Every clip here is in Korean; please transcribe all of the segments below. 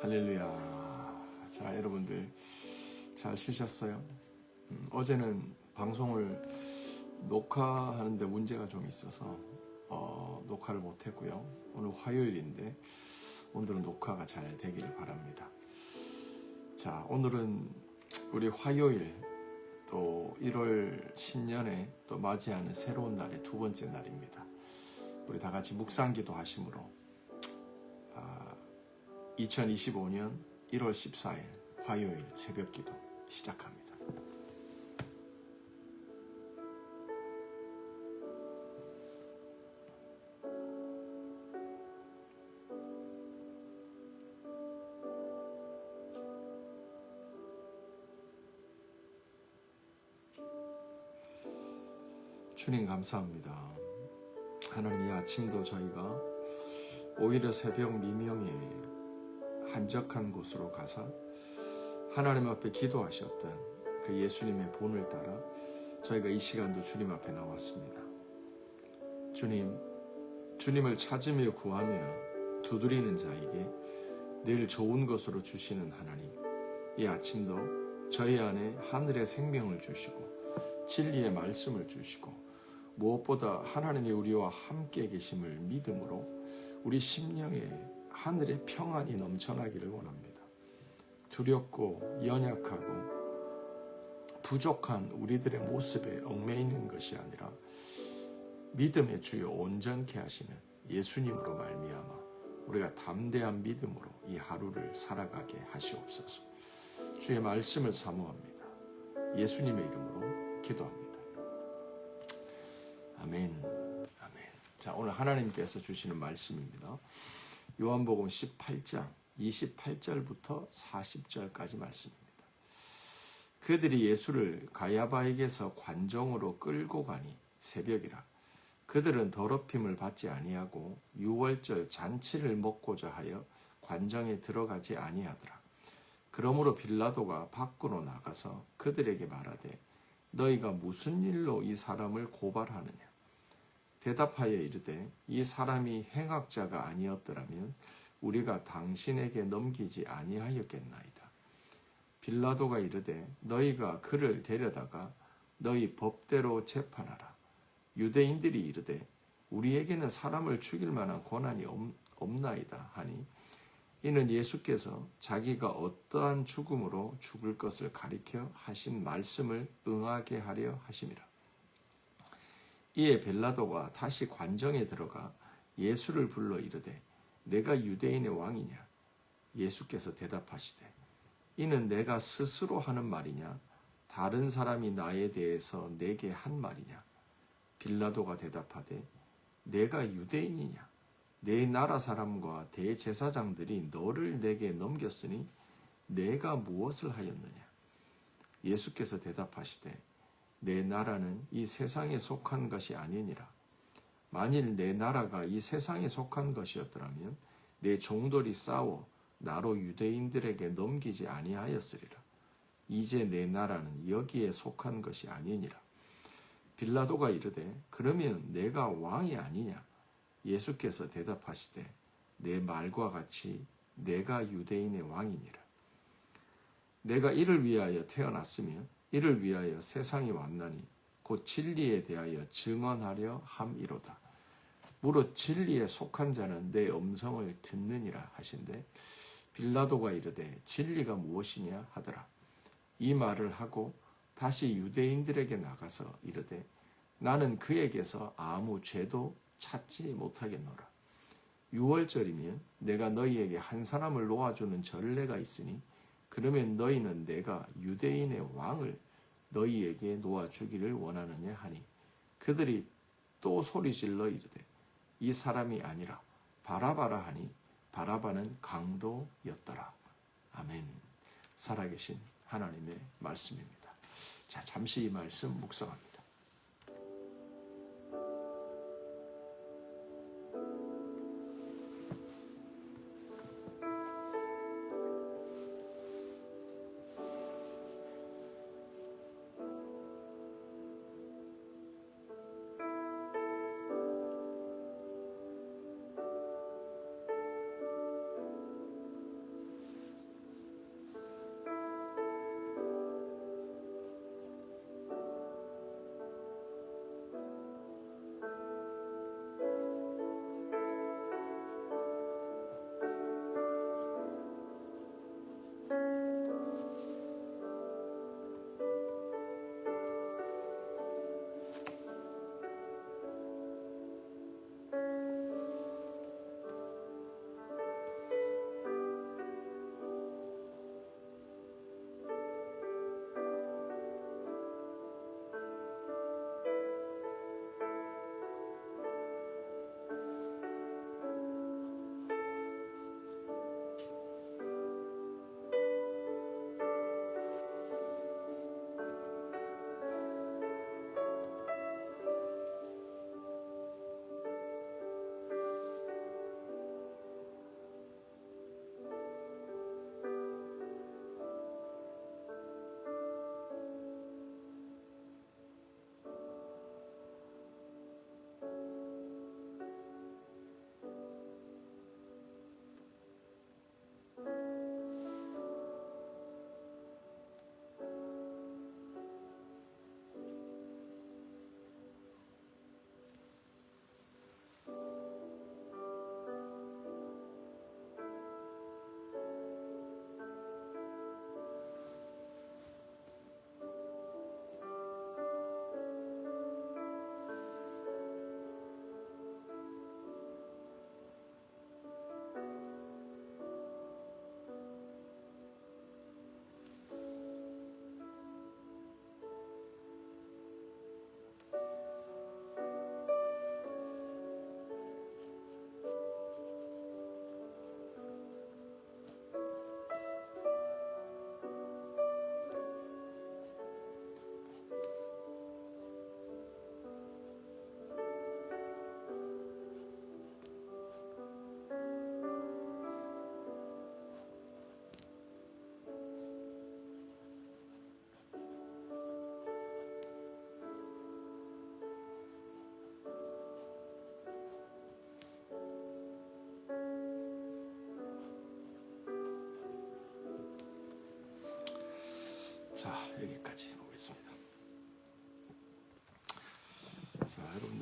할렐루야. 자, 여러분들 잘 쉬셨어요? 어제는 방송을 녹화하는데 문제가 좀 있어서 녹화를 못했고요. 오늘 화요일인데 오늘은 녹화가 잘 되기를 바랍니다. 자, 오늘은 우리 화요일 또 1월 신년에 또 맞이하는 새로운 날의 두 번째 날입니다. 우리 다 같이 묵상기도 하심으로 2025년 1월 14일 화요일 새벽기도 시작합니다. 주님 감사합니다. 하나님, 이 아침도 저희가 오히려 새벽 미명에 한적한 곳으로 가서 하나님 앞에 기도하셨던 그 예수님의 본을 따라 저희가 이 시간도 주님 앞에 나왔습니다. 주님, 주님을 찾으며 구하며 두드리는 자에게 늘 좋은 것으로 주시는 하나님, 이 아침도 저희 안에 하늘의 생명을 주시고 진리의 말씀을 주시고 무엇보다 하나님이 우리와 함께 계심을 믿음으로 우리 심령에 하늘의 평안이 넘쳐나기를 원합니다. 두렵고 연약하고 부족한 우리들의 모습에 얽매이는 것이 아니라 믿음의 주요 온전케 하시는 예수님으로 말미암아 우리가 담대한 믿음으로 이 하루를 살아가게 하시옵소서. 주의 말씀을 사모합니다. 예수님의 이름으로 기도합니다. 아멘. 아멘. 자, 오늘 하나님께서 주시는 말씀입니다. 요한복음 18장 28절부터 40절까지 말씀입니다. 그들이 예수를 가야바에게서 관정으로 끌고 가니 새벽이라. 그들은 더럽힘을 받지 아니하고 유월절 잔치를 먹고자 하여 관정에 들어가지 아니하더라. 그러므로 빌라도가 밖으로 나가서 그들에게 말하되 너희가 무슨 일로 이 사람을 고발하느냐. 대답하여 이르되 이 사람이 행악자가 아니었더라면 우리가 당신에게 넘기지 아니하였겠나이다. 빌라도가 이르되 너희가 그를 데려다가 너희 법대로 재판하라. 유대인들이 이르되 우리에게는 사람을 죽일 만한 권한이 없나이다 하니 이는 예수께서 자기가 어떠한 죽음으로 죽을 것을 가리켜 하신 말씀을 응하게 하려 하심이라. 이에 빌라도가 다시 관정에 들어가 예수를 불러 이르되 내가 유대인의 왕이냐. 예수께서 대답하시되 이는 내가 스스로 하는 말이냐 다른 사람이 나에 대해서 내게 한 말이냐. 빌라도가 대답하되 내가 유대인이냐. 내 나라 사람과 대제사장들이 너를 내게 넘겼으니 내가 무엇을 하였느냐. 예수께서 대답하시되 내 나라는 이 세상에 속한 것이 아니니라. 만일 내 나라가 이 세상에 속한 것이었더라면 내 종들이 싸워 나로 유대인들에게 넘기지 아니하였으리라. 이제 내 나라는 여기에 속한 것이 아니니라. 빌라도가 이르되 그러면 내가 왕이 아니냐. 예수께서 대답하시되 내 말과 같이 내가 유대인의 왕이니라. 내가 이를 위하여 태어났으며 이를 위하여 세상에 왔나니 곧 진리에 대하여 증언하려 함이로다. 무릇 진리에 속한 자는 내 음성을 듣느니라 하신대 빌라도가 이르되 진리가 무엇이냐 하더라. 이 말을 하고 다시 유대인들에게 나가서 이르되 나는 그에게서 아무 죄도 찾지 못하겠노라. 유월절이면 내가 너희에게 한 사람을 놓아주는 전례가 있으니 그러면 너희는 내가 유대인의 왕을 너희에게 놓아주기를 원하느냐 하니 그들이 또 소리질러 이르되 이 사람이 아니라 바라바라 하니 바라바는 강도였더라. 아멘. 살아계신 하나님의 말씀입니다. 자, 잠시 이 말씀 묵상합니다.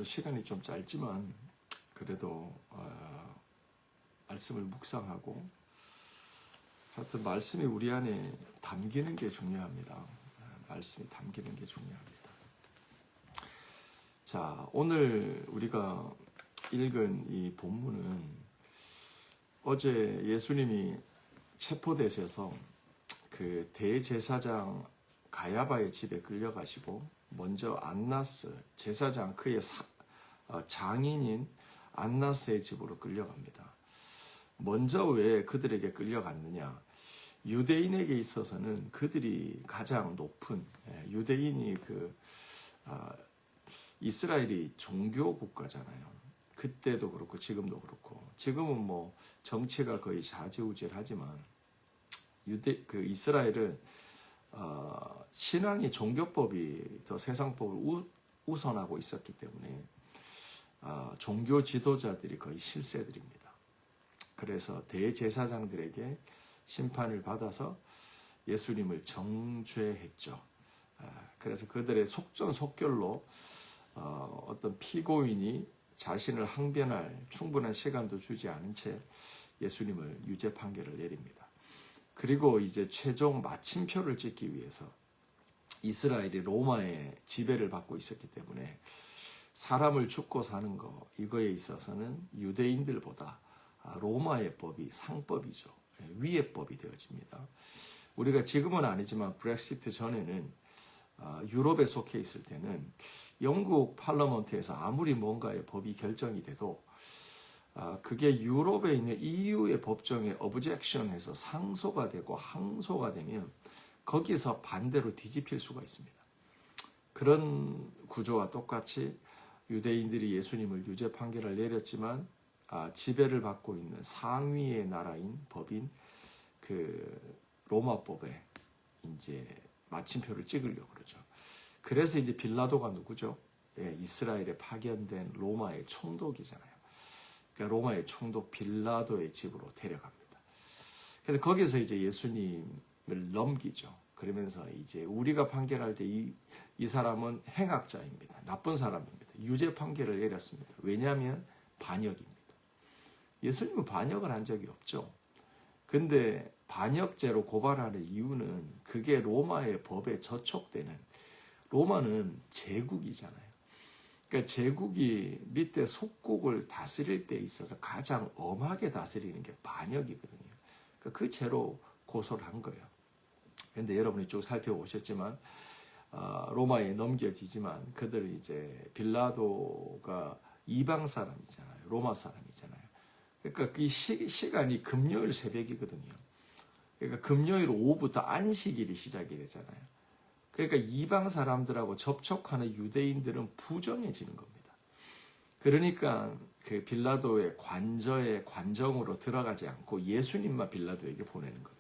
시간이 좀 짧지만 그래도 말씀을 묵상하고 하여튼 말씀이 우리 안에 담기는 게 중요합니다. 말씀이 담기는 게 중요합니다. 자, 오늘 우리가 읽은 이 본문은 어제 예수님이 체포되셔서 그 대제사장 가야바의 집에 끌려가시고 먼저 안나스 제사장 그의 장인인 안나스의 집으로 끌려갑니다. 먼저 왜 그들에게 끌려갔느냐? 유대인에게 있어서는 그들이 가장 높은 유대인이 이스라엘이 종교 국가잖아요. 그때도 그렇고 지금도 그렇고 지금은 뭐 정치가 거의 좌지우지하지만 이스라엘은 신앙이 종교법이 더 세상법을 우선하고 있었기 때문에 종교 지도자들이 거의 실세들입니다. 그래서 대제사장들에게 심판을 받아서 예수님을 정죄했죠. 그래서 그들의 속전속결로 어떤 피고인이 자신을 항변할 충분한 시간도 주지 않은 채 예수님을 유죄 판결을 내립니다. 그리고 이제 최종 마침표를 찍기 위해서 이스라엘이 로마의 지배를 받고 있었기 때문에 사람을 죽고 사는 거 이거에 있어서는 유대인들보다 로마의 법이 상법이죠. 위의 법이 되어집니다. 우리가 지금은 아니지만 브렉시트 전에는 유럽에 속해 있을 때는 영국 파르먼트에서 아무리 뭔가의 법이 결정이 돼도 그게 유럽에 있는 EU의 법정에 objection해서 상소가 되고 항소가 되면 거기서 반대로 뒤집힐 수가 있습니다. 그런 구조와 똑같이 유대인들이 예수님을 유죄 판결을 내렸지만 지배를 받고 있는 상위의 나라인 법인 그 로마법에 이제 마침표를 찍으려고 그러죠. 그래서 이제 빌라도가 누구죠? 이스라엘에 파견된 로마의 총독이잖아요. 그러니까 로마의 총독 빌라도의 집으로 데려갑니다. 그래서 거기서 이제 예수님을 넘기죠. 그러면서 이제 우리가 판결할 때 이 사람은 행악자입니다. 나쁜 사람입니다. 유죄 판결을 내렸습니다. 왜냐하면 반역입니다. 예수님은 반역을 한 적이 없죠. 근데 반역죄로 고발하는 이유는 그게 로마의 법에 저촉되는, 로마는 제국이잖아요. 그러니까 제국이 밑에 속국을 다스릴 때 있어서 가장 엄하게 다스리는 게 반역이거든요. 그러니까 그 죄로 고소를 한 거예요. 그런데 여러분이 쭉 살펴보셨지만 로마에 넘겨지지만 그들 이제 빌라도가 이방 사람이잖아요. 로마 사람이잖아요. 그러니까 그 시간이 금요일 새벽이거든요. 그러니까 금요일 오후부터 안식일이 시작이 되잖아요. 그러니까 이방 사람들하고 접촉하는 유대인들은 부정해지는 겁니다. 그러니까 그 빌라도의 관정으로 들어가지 않고 예수님만 빌라도에게 보내는 겁니다.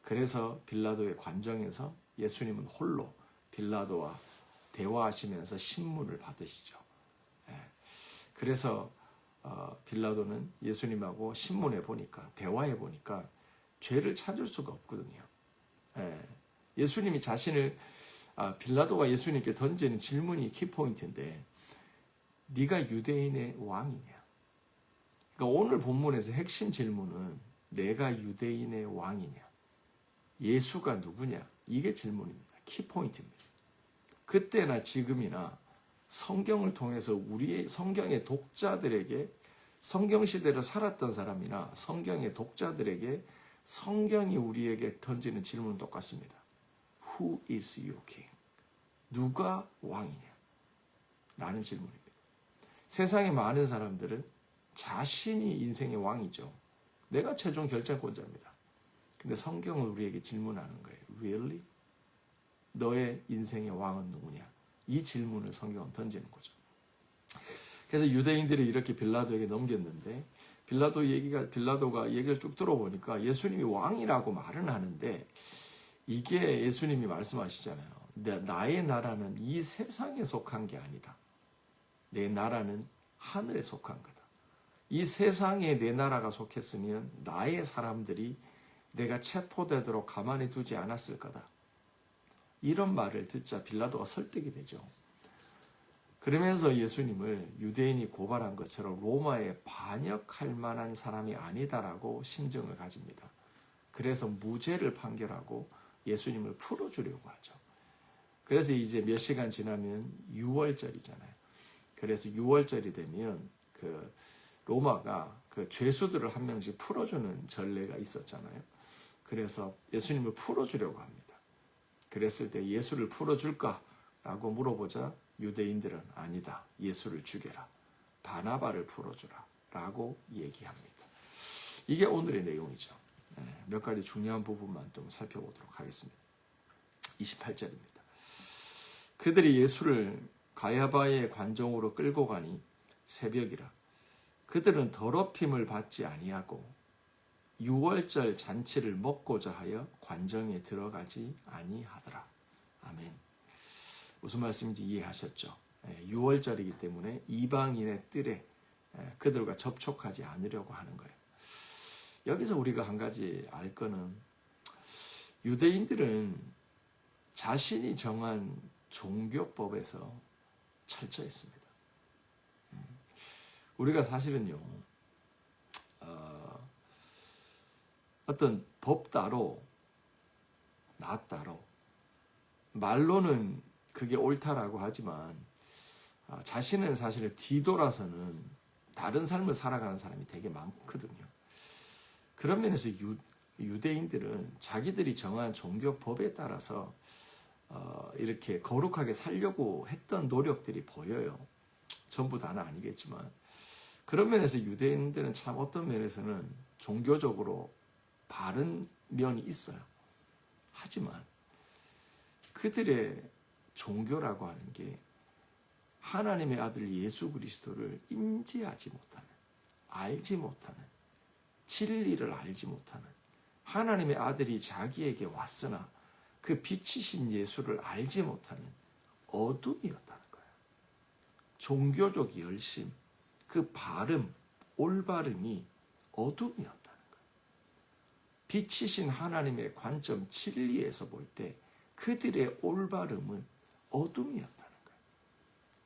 그래서 빌라도의 관정에서 예수님은 홀로 빌라도와 대화하시면서 신문을 받으시죠. 그래서 빌라도는 예수님하고 신문해 보니까, 대화해 보니까 죄를 찾을 수가 없거든요. 예수님이 자신을 빌라도가 예수님께 던지는 질문이 키포인트인데, 네가 유대인의 왕이냐? 그러니까 오늘 본문에서 핵심 질문은 내가 유대인의 왕이냐? 예수가 누구냐? 이게 질문입니다. 키포인트입니다. 그때나 지금이나 성경을 통해서 우리의 성경의 독자들에게, 성경 시대를 살았던 사람이나 성경의 독자들에게 성경이 우리에게 던지는 질문은 똑같습니다. Who is your king? 누가 왕이냐? 라는 질문입니다. 세상에 많은 사람들은 자신이 인생의 왕이죠. 내가 최종 결정권자입니다. 근데 성경은 우리에게 질문하는 거예요. Really? 너의 인생의 왕은 누구냐? 이 질문을 성경은 던지는 거죠. 그래서 유대인들이 이렇게 빌라도에게 넘겼는데, 빌라도가 얘기를 쭉 들어보니까 예수님이 왕이라고 말은 하는데, 이게 예수님이 말씀하시잖아요. 나의 나라는 이 세상에 속한 게 아니다. 내 나라는 하늘에 속한 거다. 이 세상에 내 나라가 속했으면 나의 사람들이 내가 체포되도록 가만히 두지 않았을 거다. 이런 말을 듣자 빌라도가 설득이 되죠. 그러면서 예수님을 유대인이 고발한 것처럼 로마에 반역할 만한 사람이 아니다라고 심정을 가집니다. 그래서 무죄를 판결하고 예수님을 풀어주려고 하죠. 그래서 이제 몇 시간 지나면 유월절이잖아요. 그래서 유월절이 되면 그 로마가 그 죄수들을 한 명씩 풀어주는 전례가 있었잖아요. 그래서 예수님을 풀어주려고 합니다. 그랬을 때 예수를 풀어줄까라고 물어보자 유대인들은 아니다. 예수를 죽여라. 바나바를 풀어주라. 라고 얘기합니다. 이게 오늘의 내용이죠. 몇 가지 중요한 부분만 좀 살펴보도록 하겠습니다. 28절입니다. 그들이 예수를 가야바의 관정으로 끌고 가니 새벽이라. 그들은 더럽힘을 받지 아니하고 유월절 잔치를 먹고자 하여 관정에 들어가지 아니하더라. 아멘. 무슨 말씀인지 이해하셨죠? 유월절이기 때문에 이방인의 뜰에 그들과 접촉하지 않으려고 하는 거예요. 여기서 우리가 한 가지 알 거는 유대인들은 자신이 정한 종교법에서 철저했습니다. 우리가 사실은요, 어떤 법 따로, 나 따로, 말로는 그게 옳다라고 하지만 자신은 사실은 뒤돌아서는 다른 삶을 살아가는 사람이 되게 많거든요. 그런 면에서 유대인들은 자기들이 정한 종교법에 따라서 이렇게 거룩하게 살려고 했던 노력들이 보여요. 전부 다는 아니겠지만 그런 면에서 유대인들은 참 어떤 면에서는 종교적으로 바른 면이 있어요. 하지만 그들의 종교라고 하는 게 하나님의 아들 예수 그리스도를 인지하지 못하는, 알지 못하는, 진리를 알지 못하는, 하나님의 아들이 자기에게 왔으나 그 빛이신 예수를 알지 못하는 어둠이었다는 거예요. 종교적 열심, 그 바름, 올바름이 어둠이었다는 거예요. 빛이신 하나님의 관점, 진리에서 볼 때 그들의 올바름은 어둠이었다는 거예요.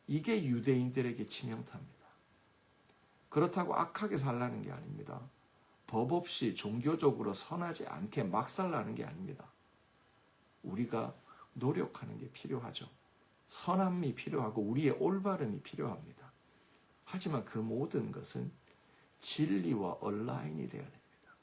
이게 유대인들에게 치명타입니다. 그렇다고 악하게 살라는 게 아닙니다. 법 없이 종교적으로 선하지 않게 막 살라는 게 아닙니다. 우리가 노력하는 게 필요하죠. 선함이 필요하고 우리의 올바름이 필요합니다. 하지만 그 모든 것은 진리와 얼라인이 되어야 됩니다.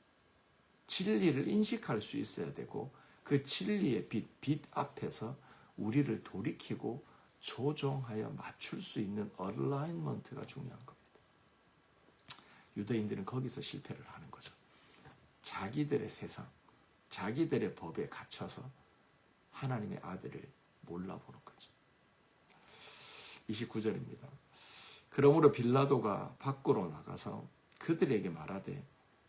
진리를 인식할 수 있어야 되고 그 진리의 빛 앞에서 우리를 돌이키고 조정하여 맞출 수 있는 얼라인먼트가 중요한 겁니다. 유대인들은 거기서 실패를 하는 거죠. 자기들의 세상, 자기들의 법에 갇혀서 하나님의 아들을 몰라보는 거죠. 29절입니다. 그러므로 빌라도가 밖으로 나가서 그들에게 말하되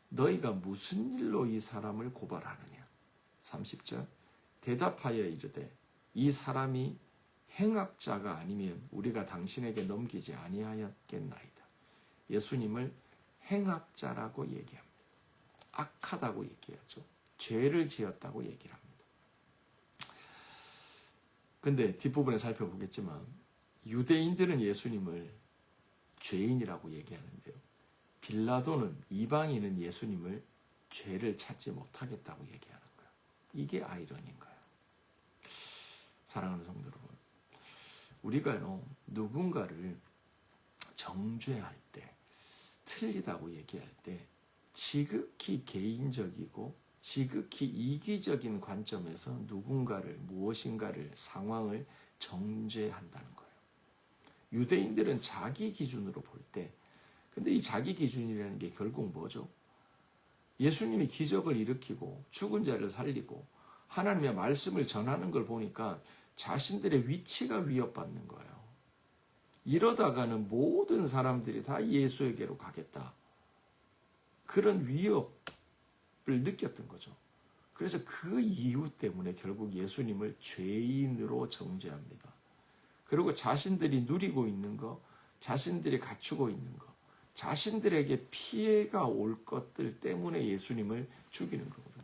너희가 무슨 일로 이 사람을 고발하느냐. 30절 대답하여 이르되 이 사람이 행악자가 아니면 우리가 당신에게 넘기지 아니하였겠나이다. 예수님을 행악자라고 얘기합니다. 악하다고 얘기하죠. 죄를 지었다고 얘기를 합니다. 근데 뒷부분에 살펴보겠지만 유대인들은 예수님을 죄인이라고 얘기하는데요. 빌라도는 이방인은 예수님을 죄를 찾지 못하겠다고 얘기하는 거예요. 이게 아이러니인 거예요. 사랑하는 성도 여러분, 우리가요 누군가를 정죄할 때, 틀리다고 얘기할 때 지극히 개인적이고 지극히 이기적인 관점에서 누군가를, 무엇인가를, 상황을 정죄한다는 거예요. 유대인들은 자기 기준으로 볼 때, 근데 이 자기 기준이라는 게 결국 뭐죠? 예수님이 기적을 일으키고 죽은 자를 살리고 하나님의 말씀을 전하는 걸 보니까 자신들의 위치가 위협받는 거예요. 이러다가는 모든 사람들이 다 예수에게로 가겠다. 그런 위협을 느꼈던 거죠. 그래서 그 이유 때문에 결국 예수님을 죄인으로 정죄합니다. 그리고 자신들이 누리고 있는 거, 자신들이 갖추고 있는 거, 자신들에게 피해가 올 것들 때문에 예수님을 죽이는 거거든요.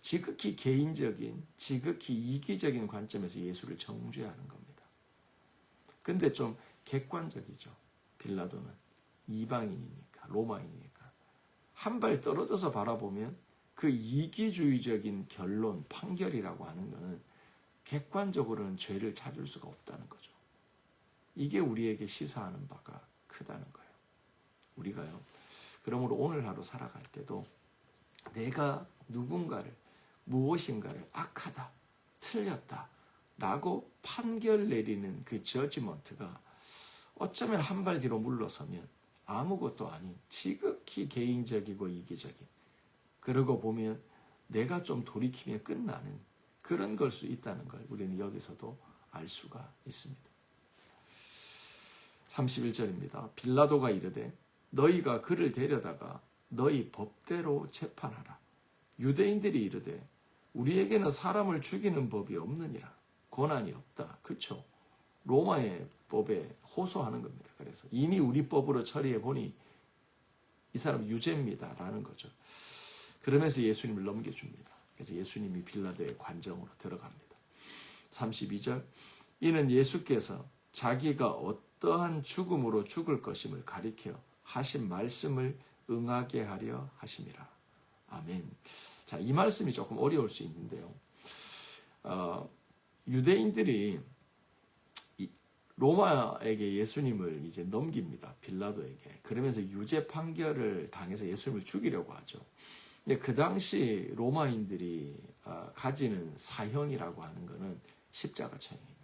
지극히 개인적인, 지극히 이기적인 관점에서 예수를 정죄하는 겁니다. 근데 좀 객관적이죠. 빌라도는 이방인이니까, 로마인이니까. 한 발 떨어져서 바라보면 그 이기주의적인 결론, 판결이라고 하는 것은 객관적으로는 죄를 찾을 수가 없다는 거죠. 이게 우리에게 시사하는 바가 크다는 거예요. 우리가요. 그러므로 오늘 하루 살아갈 때도 내가 누군가를, 무엇인가를 악하다, 틀렸다 라고 판결 내리는 그 저지먼트가 어쩌면 한 발 뒤로 물러서면 아무것도 아닌 지극히 개인적이고 이기적인, 그러고 보면 내가 좀 돌이키면 끝나는 그런 걸 수 있다는 걸 우리는 여기서도 알 수가 있습니다. 31절입니다. 빌라도가 이르되 너희가 그를 데려다가 너희 법대로 재판하라. 유대인들이 이르되 우리에게는 사람을 죽이는 법이 없느니라. 권한이 없다. 그렇죠? 로마의 법에 호소하는 겁니다. 그래서 이미 우리 법으로 처리해 보니 이 사람 유죄입니다 라는 거죠. 그러면서 예수님을 넘겨줍니다. 그래서 예수님이 빌라도의 관정으로 들어갑니다. 32절 이는 예수께서 자기가 어떠한 죽음으로 죽을 것임을 가리켜 하신 말씀을 응하게 하려 하심이라. 아멘. 자, 이 말씀이 조금 어려울 수 있는데요. 유대인들이 로마에게 예수님을 이제 넘깁니다. 빌라도에게. 그러면서 유죄 판결을 당해서 예수님을 죽이려고 하죠. 그 당시 로마인들이 가지는 사형이라고 하는 것은 십자가처형입니다.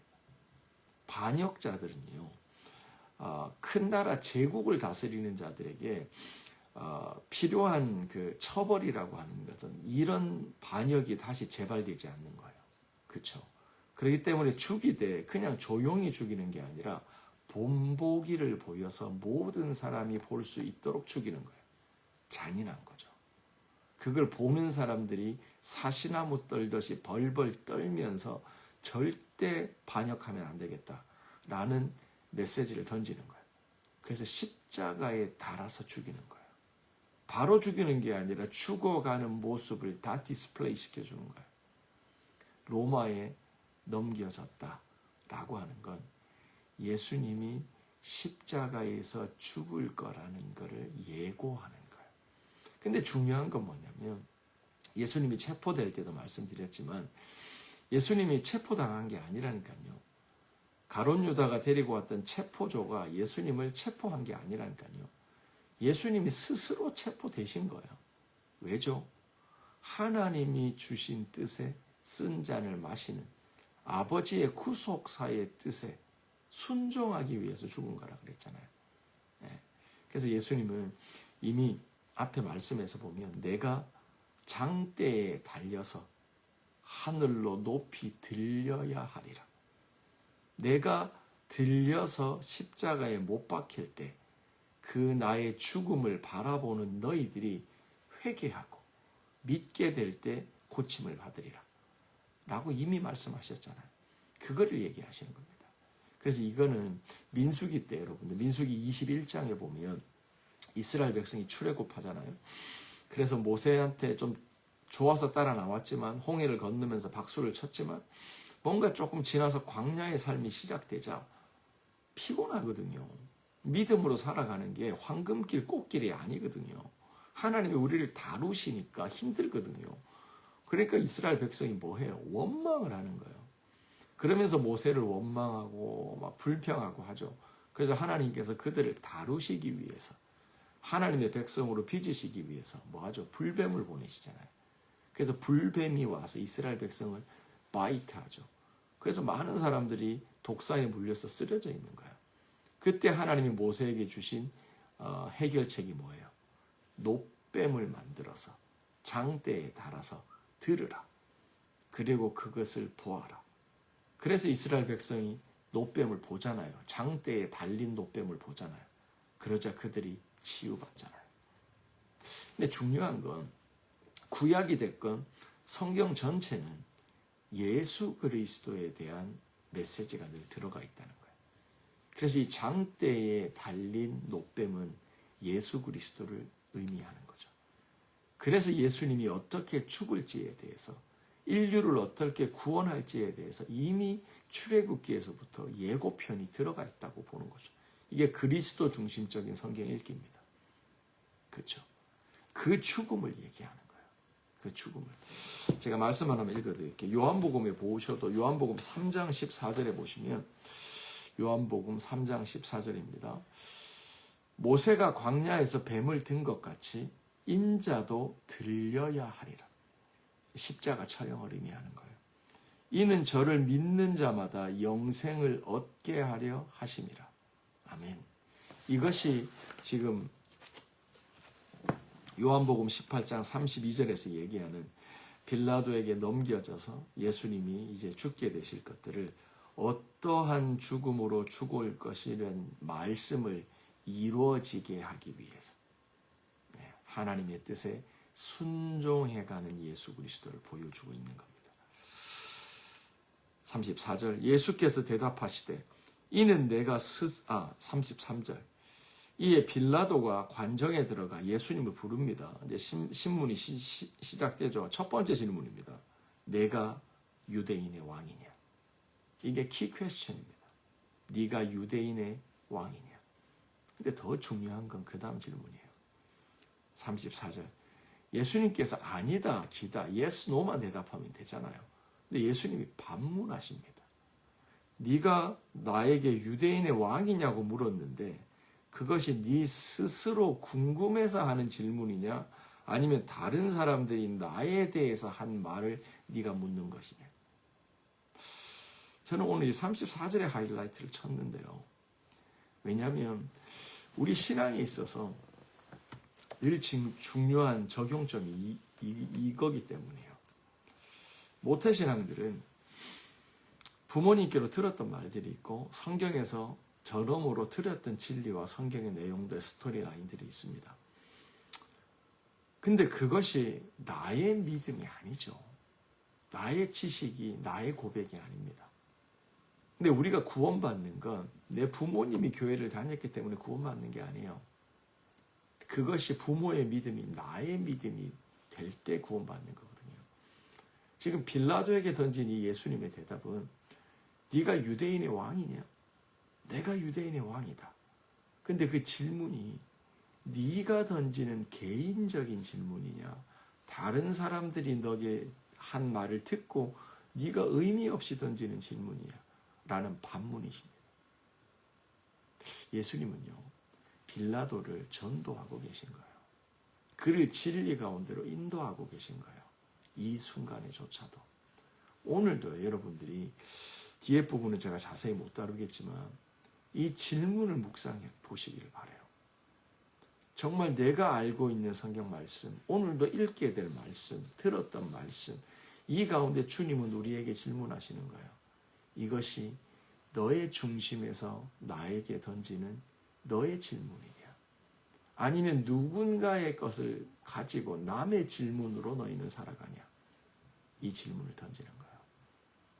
반역자들은요, 큰 나라 제국을 다스리는 자들에게 필요한 그 처벌이라고 하는 것은 이런 반역이 다시 재발되지 않는 거예요. 그렇죠? 그렇기 때문에 죽이되 그냥 조용히 죽이는 게 아니라 본보기를 보여서 모든 사람이 볼 수 있도록 죽이는 거예요. 잔인한 거죠. 그걸 보는 사람들이 사시나무 떨듯이 벌벌 떨면서 절대 반역하면 안 되겠다라는 메시지를 던지는 거예요. 그래서 십자가에 달아서 죽이는 거예요. 바로 죽이는 게 아니라 죽어가는 모습을 다 디스플레이 시켜주는 거예요. 로마에 넘겨졌다라고 하는 건 예수님이 십자가에서 죽을 거라는 것을 예고하는 거예요. 근데 중요한 건 뭐냐면 예수님이 체포될 때도 말씀드렸지만 예수님이 체포당한 게 아니라니까요. 가룟 유다가 데리고 왔던 체포조가 예수님을 체포한 게 아니라니까요. 예수님이 스스로 체포되신 거예요. 왜죠? 하나님이 주신 뜻에 쓴 잔을 마시는 아버지의 구속사의 뜻에 순종하기 위해서 죽은 거라 그랬잖아요. 그래서 예수님은 이미 앞에 말씀에서 보면 내가 장대에 달려서 하늘로 높이 들려야 하리라. 내가 들려서 십자가에 못 박힐 때 그 나의 죽음을 바라보는 너희들이 회개하고 믿게 될 때 고침을 받으리라. 라고 이미 말씀하셨잖아요. 그거를 얘기하시는 겁니다. 그래서 이거는 민수기 때 여러분들 민수기 21장에 보면 이스라엘 백성이 출애굽하잖아요. 그래서 모세한테 좀 좋아서 따라 나왔지만 홍해를 건너면서 박수를 쳤지만 뭔가 조금 지나서 광야의 삶이 시작되자 피곤하거든요. 믿음으로 살아가는 게 황금길 꽃길이 아니거든요. 하나님이 우리를 다루시니까 힘들거든요. 그러니까 이스라엘 백성이 뭐해요? 원망을 하는 거예요. 그러면서 모세를 원망하고 막 불평하고 하죠. 그래서 하나님께서 그들을 다루시기 위해서 하나님의 백성으로 빚으시기 위해서 뭐하죠? 불뱀을 보내시잖아요. 그래서 불뱀이 와서 이스라엘 백성을 바이트하죠. 그래서 많은 사람들이 독사에 물려서 쓰러져 있는 거예요. 그때 하나님이 모세에게 주신 해결책이 뭐예요? 놋뱀을 만들어서 장대에 달아서 들으라. 그리고 그것을 보아라. 그래서 이스라엘 백성이 놋뱀을 보잖아요. 장대에 달린 놋뱀을 보잖아요. 그러자 그들이 치유받잖아요. 근데 중요한 건 구약이 됐건 성경 전체는 예수 그리스도에 대한 메시지가 늘 들어가 있다는 거예요. 그래서 이 장대에 달린 놋뱀은 예수 그리스도를 의미하는 거죠. 그래서 예수님이 어떻게 죽을지에 대해서 인류를 어떻게 구원할지에 대해서 이미 출애굽기에서부터 예고편이 들어가 있다고 보는 거죠. 이게 그리스도 중심적인 성경 읽기입니다. 그렇죠? 그 죽음을 얘기하는 거예요. 그 죽음을. 제가 말씀 하나만 읽어드릴게요. 요한복음에 보셔도 요한복음 3장 14절에 보시면 요한복음 3장 14절입니다. 모세가 광야에서 뱀을 든 것 같이 인자도 들려야 하리라. 십자가 처형을 의미하는 거예요. 이는 저를 믿는 자마다 영생을 얻게 하려 하심이라. 아멘. 이것이 지금 요한복음 18장 32절에서 얘기하는 빌라도에게 넘겨져서 예수님이 이제 죽게 되실 것들을 어떠한 죽음으로 죽을 것이라는 말씀을 이루어지게 하기 위해서 하나님의 뜻에 순종해가는 예수 그리스도를 보여주고 있는 겁니다. 34절 예수께서 대답하시되 이는 내가 33절 이에 빌라도가 관정에 들어가 예수님을 부릅니다. 이제 신문이 시작되죠. 첫 번째 질문입니다. 내가 유대인의 왕이냐? 이게 키 퀘스천입니다. 네가 유대인의 왕이냐? 근데 더 중요한 건 그 다음 질문이에요. 34절 예수님께서 아니다, 기다, yes, no만 대답하면 되잖아요. 근데 예수님이 반문하십니다. 네가 나에게 유대인의 왕이냐고 물었는데 그것이 네 스스로 궁금해서 하는 질문이냐 아니면 다른 사람들이 나에 대해서 한 말을 네가 묻는 것이냐. 저는 오늘 이 34절의 하이라이트를 쳤는데요. 왜냐하면 우리 신앙에 있어서 늘 중요한 적용점이 이거기 때문이에요. 모태신앙들은 부모님께로 들었던 말들이 있고 성경에서 저럼으로 들었던 진리와 성경의 내용들, 스토리라인들이 있습니다. 근데 그것이 나의 믿음이 아니죠. 나의 지식이, 나의 고백이 아닙니다. 근데 우리가 구원받는 건 내 부모님이 교회를 다녔기 때문에 구원받는 게 아니에요. 그것이 부모의 믿음이 나의 믿음이 될 때 구원받는 거거든요. 지금 빌라도에게 던진 이 예수님의 대답은 네가 유대인의 왕이냐? 내가 유대인의 왕이다. 근데 그 질문이 네가 던지는 개인적인 질문이냐? 다른 사람들이 너에게 한 말을 듣고 네가 의미 없이 던지는 질문이냐? 라는 반문이십니다. 예수님은요. 빌라도를 전도하고 계신 거예요. 그를 진리 가운데로 인도하고 계신 거예요. 이 순간에조차도. 오늘도 여러분들이 뒤에 부분은 제가 자세히 못 다루겠지만 이 질문을 묵상해 보시기를 바라요. 정말 내가 알고 있는 성경 말씀, 오늘도 읽게 될 말씀, 들었던 말씀, 이 가운데 주님은 우리에게 질문하시는 거예요. 이것이 너의 중심에서 나에게 던지는 너의 질문이냐? 아니면 누군가의 것을 가지고 남의 질문으로 너희는 살아가냐? 이 질문을 던지는 거예요.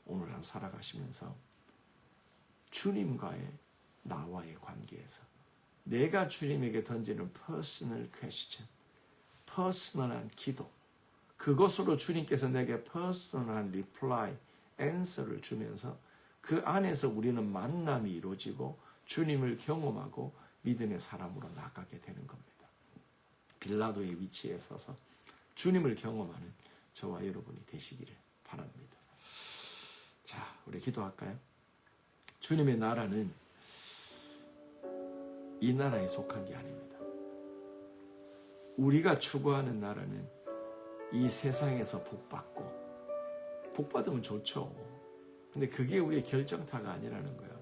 오늘 하루 살아가시면서 주님과의 나와의 관계에서 내가 주님에게 던지는 퍼스널 퀘스천, 퍼스널한 기도, 그것으로 주님께서 내게 퍼스널한 리플라이, 앤서를 주면서 그 안에서 우리는 만남이 이루어지고 주님을 경험하고 믿음의 사람으로 나가게 되는 겁니다. 빌라도의 위치에 서서 주님을 경험하는 저와 여러분이 되시기를 바랍니다. 자, 우리 기도할까요? 주님의 나라는 이 나라에 속한 게 아닙니다. 우리가 추구하는 나라는 이 세상에서 복받고, 복받으면 좋죠. 근데 그게 우리의 결정타가 아니라는 거예요.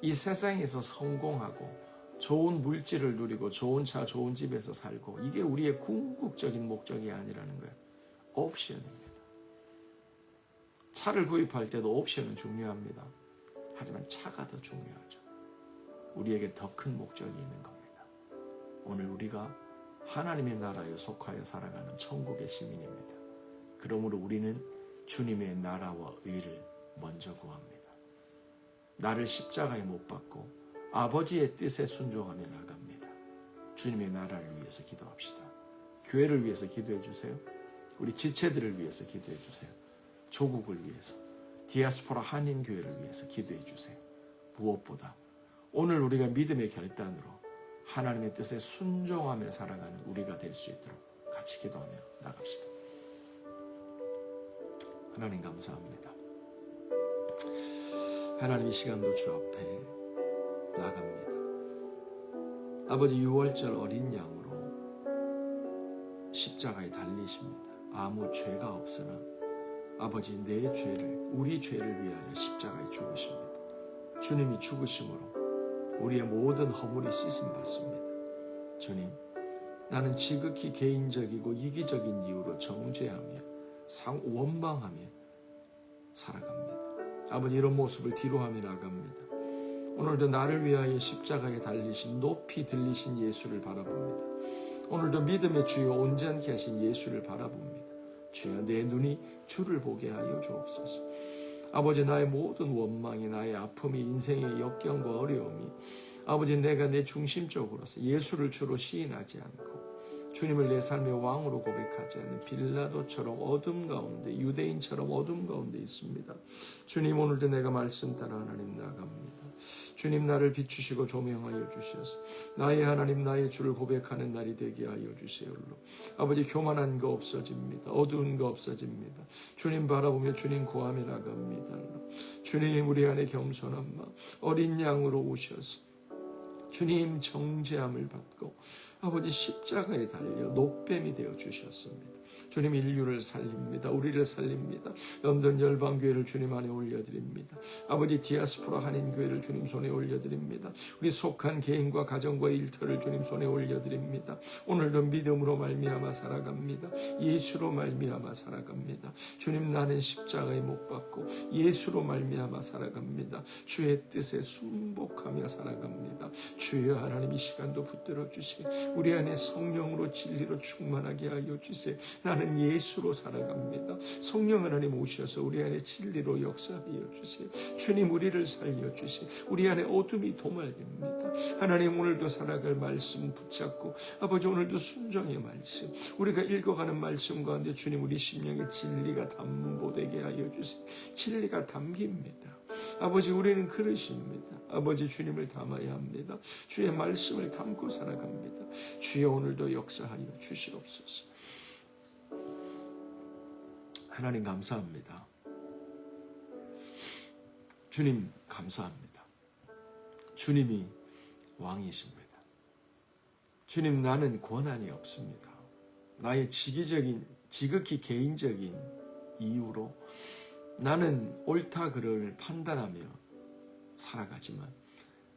이 세상에서 성공하고 좋은 물질을 누리고 좋은 차, 좋은 집에서 살고 이게 우리의 궁극적인 목적이 아니라는 거예요. 옵션입니다. 차를 구입할 때도 옵션은 중요합니다. 하지만 차가 더 중요하죠. 우리에게 더 큰 목적이 있는 겁니다. 오늘 우리가 하나님의 나라에 속하여 살아가는 천국의 시민입니다. 그러므로 우리는 주님의 나라와 의를 먼저 구합니다. 나를 십자가에 못 박고 아버지의 뜻에 순종하며 나갑니다. 주님의 나라를 위해서 기도합시다. 교회를 위해서 기도해 주세요. 우리 지체들을 위해서 기도해 주세요. 조국을 위해서, 디아스포라 한인교회를 위해서 기도해 주세요. 무엇보다 오늘 우리가 믿음의 결단으로 하나님의 뜻에 순종하며 살아가는 우리가 될 수 있도록 같이 기도하며 나갑시다. 하나님 감사합니다. 하나님 이 시간도 주 앞에 나갑니다. 아버지, 6월절 어린 양으로 십자가에 달리십니다. 아무 죄가 없으나 아버지, 내 죄를, 우리 죄를 위하여 십자가에 죽으십니다. 주님이 죽으심으로 우리의 모든 허물이 씻음 받습니다. 주님, 나는 지극히 개인적이고 이기적인 이유로 정죄하며 원망하며 살아갑니다. 아버지, 이런 모습을 뒤로하며 나갑니다. 오늘도 나를 위하여 십자가에 달리신 높이 들리신 예수를 바라봅니다. 오늘도 믿음의 주여 온전케 하신 예수를 바라봅니다. 주여, 내 눈이 주를 보게 하여 주옵소서. 아버지, 나의 모든 원망이, 나의 아픔이, 인생의 역경과 어려움이 아버지, 내가 내 중심적으로서 예수를 주로 시인하지 않고 주님을 내 삶의 왕으로 고백하지 않는 빌라도처럼 어둠 가운데, 유대인처럼 어둠 가운데 있습니다. 주님, 오늘도 내가 말씀 따라 하나님 나갑니다. 주님, 나를 비추시고 조명하여 주셔서 나의 하나님, 나의 주를 고백하는 날이 되게 하여 주세요로. 아버지, 교만한 거 없어집니다. 어두운 거 없어집니다. 주님 바라보며 주님 구하며 나갑니다. 주님, 우리 안에 겸손한 마음, 어린 양으로 오셔서 주님 정죄함을 받고 아버지, 십자가에 달려 노뱀이 되어 주셨습니다. 주님, 인류를 살립니다. 우리를 살립니다. 런던 열방교회를 주님 안에 올려드립니다. 아버지, 디아스포라 한인교회를 주님 손에 올려드립니다. 우리 속한 개인과 가정과 일터를 주님 손에 올려드립니다. 오늘도 믿음으로 말미암아 살아갑니다. 예수로 말미암아 살아갑니다. 주님, 나는 십자가에 못 박고 예수로 말미암아 살아갑니다. 주의 뜻에 순복하며 살아갑니다. 주여, 하나님 이 시간도 붙들어 주시고 우리 안에 성령으로 진리로 충만하게 하여 주세요. 나는 예수로 살아갑니다. 성령 하나님 오셔서 우리 안에 진리로 역사하여 주세요. 주님, 우리를 살려주세요. 우리 안에 어둠이 도말됩니다. 하나님, 오늘도 살아갈 말씀 붙잡고 아버지, 오늘도 순종의 말씀, 우리가 읽어가는 말씀 가운데 주님, 우리 심령에 진리가 담보되게 하여 주세요. 진리가 담깁니다. 아버지, 우리는 그릇입니다. 아버지, 주님을 담아야 합니다. 주의 말씀을 담고 살아갑니다. 주여, 오늘도 역사하여 주시옵소서. 하나님 감사합니다. 주님 감사합니다. 주님이 왕이십니다. 주님, 나는 권한이 없습니다. 나의 지극히 개인적인 이유로 나는 옳다 그를 판단하며 살아가지만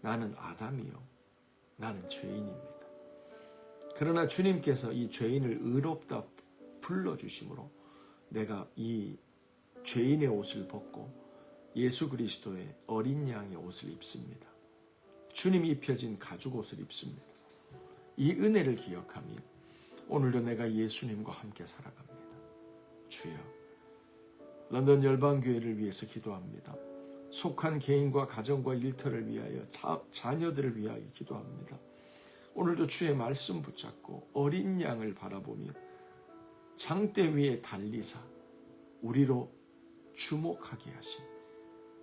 나는 아담이요, 나는 죄인입니다. 그러나 주님께서 이 죄인을 의롭다 불러주심으로 내가 이 죄인의 옷을 벗고 예수 그리스도의 어린 양의 옷을 입습니다. 주님이 입혀진 가죽 옷을 입습니다. 이 은혜를 기억하며 오늘도 내가 예수님과 함께 살아갑니다. 주여, 런던 열방교회를 위해서 기도합니다. 속한 개인과 가정과 일터를 위하여, 자녀들을 위하여 기도합니다. 오늘도 주의 말씀 붙잡고 어린 양을 바라보며 장대 위에 달리사 우리로 주목하게 하신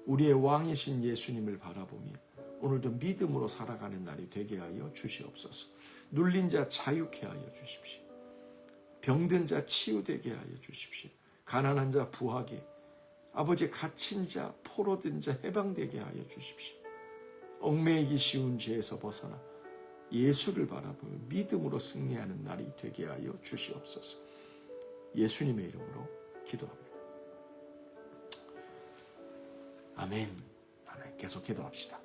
우리의 왕이신 예수님을 바라보며 오늘도 믿음으로 살아가는 날이 되게 하여 주시옵소서. 눌린 자 자유케 하여 주십시오. 병든 자 치유되게 하여 주십시오. 가난한 자 부하게, 아버지 갇힌 자, 포로된 자 해방되게 하여 주십시오. 얽매이기 쉬운 죄에서 벗어나 예수를 바라보며 믿음으로 승리하는 날이 되게 하여 주시옵소서. 예수님의 이름으로 기도합니다. 아멘. 아멘. 계속 기도합시다.